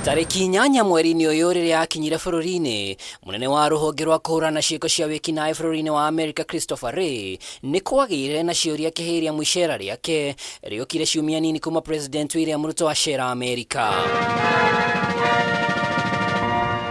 Tariki 8 mweri-ini uyu riria akinyire bururi-ini, munene wa ruhonge rwa kuhurana ciiko cia WIKINAI bururi-ini wa America RAY ni kwagire na ciuria kihiria ICEERA riake riokire ciumia nini kuma President William Ruto acera America.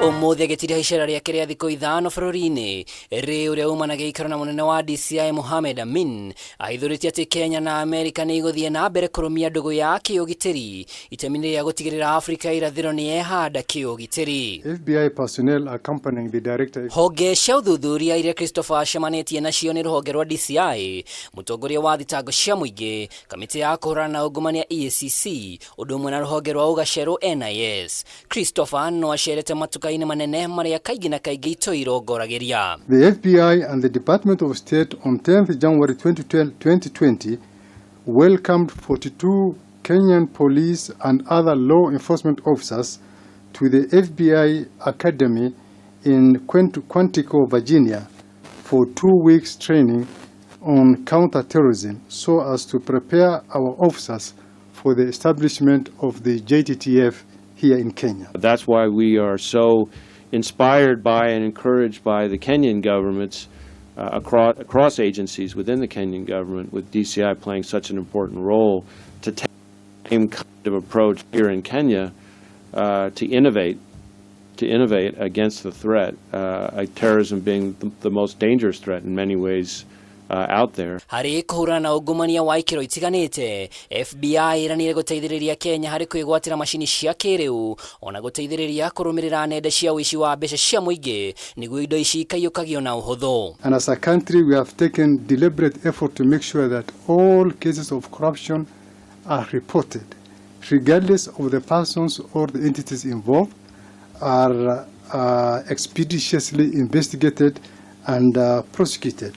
Umuthi agitiria ICEERA riake ria thiku 5 bururi-ini ri uria umanagia ikaro na munene wa DCI Mohamed Amin aithuritie ati Kenya na America ni iguthie na mbere kurumia ndugu ya kiugitiri itemini ria gutigirira Africa irathiro ni ehanda kiugitiri. FBI personnel accompanying the director. Honge cia uthuthuria iria Christopher acemanitie nacio ni ruhonge rwa DCI, mutongoria wa thitango cia muingi, kamiti ya kuhurana na ungumania EACC, undu umwe na ruhonge rwa ugaceru NIS. Christopher no acerete matuka-ini manene maria kaigi na kaigi itoirongoragiria. The FBI and the Department of State on 10th January 2020 welcomed 42 Kenyan police and other law enforcement officers to the FBI Academy in Quantico, Virginia for 2 weeks training on counter-terrorism so as to prepare our officers for the establishment of the JTTF here in Kenya. That's why we are so inspired by and encouraged by the Kenyan governments across agencies within the Kenyan government, with DCI playing such an important role, to take the same kind of approach here in Kenya to innovate against the threat, terrorism being the most dangerous threat in many ways out there. Hari kuhurana na ungumania wa IKIRO itiganite, FBI iranire guteithiriria Kenya hari kwigwatira mashini cia kiriu ona guteithiriria kurumirira nenda cia wici wa mbeca cia muingi niguo indo ici ikayukagio na uhuthu. And as a country we have taken deliberate effort to make sure that all cases of corruption are reported, regardless of the persons or the entities involved, are expeditiously investigated and prosecuted.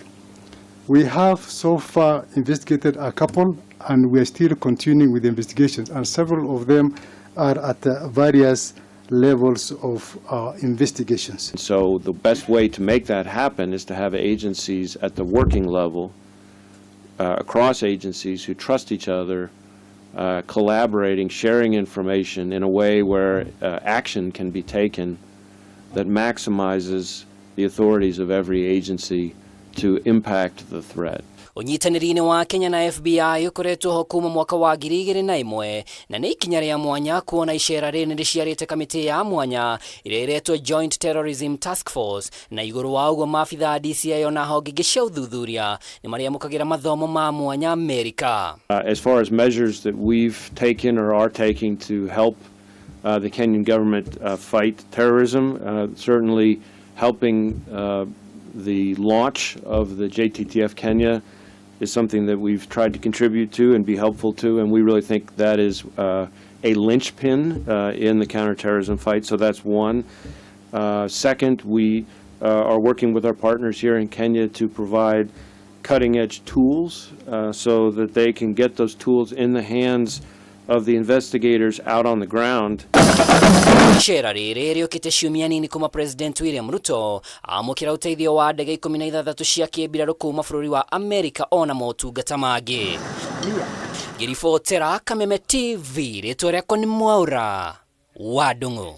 We have so far investigated a couple, and we are still continuing with the investigations, and several of them are at various levels of investigations. So the best way to make that happen is to have agencies at the working level, across agencies who trust each other, collaborating, sharing information in a way where action can be taken that maximizes the authorities of every agency to impact the threat. Unyitaniri wa Kenya na FBI ukoretwo ho kuma mwaka wa 2001 na ni ikinya ria mwanya kuona ICEERA ri niriciarite kamiti ya mwanya iria iretwo Joint Terrorism Task Force na iguru wa ugo maabitha DCI ona honge cia uthuthuria ni maria mukagira mathomo ma mwanya America. As far as measures that we've taken or are taking to help the Kenyan government fight terrorism, certainly helping the launch of the JTTF Kenya is something that we've tried to contribute to and be helpful to, and we really think that is a linchpin in the counterterrorism fight. So that's one. Second, we are working with our partners here in Kenya to provide cutting-edge tools so that they can get those tools in the hands of the investigators out on the ground. ICEERA riri riokite ciumia nini kuma President William Ruto amukira uteithio wa ndege 16 cia kibiraru kuma bururi wa America ona motungata mangi. Giribotera Kameme TV ritwa riakwa ni Mwaura wa Ndung'u.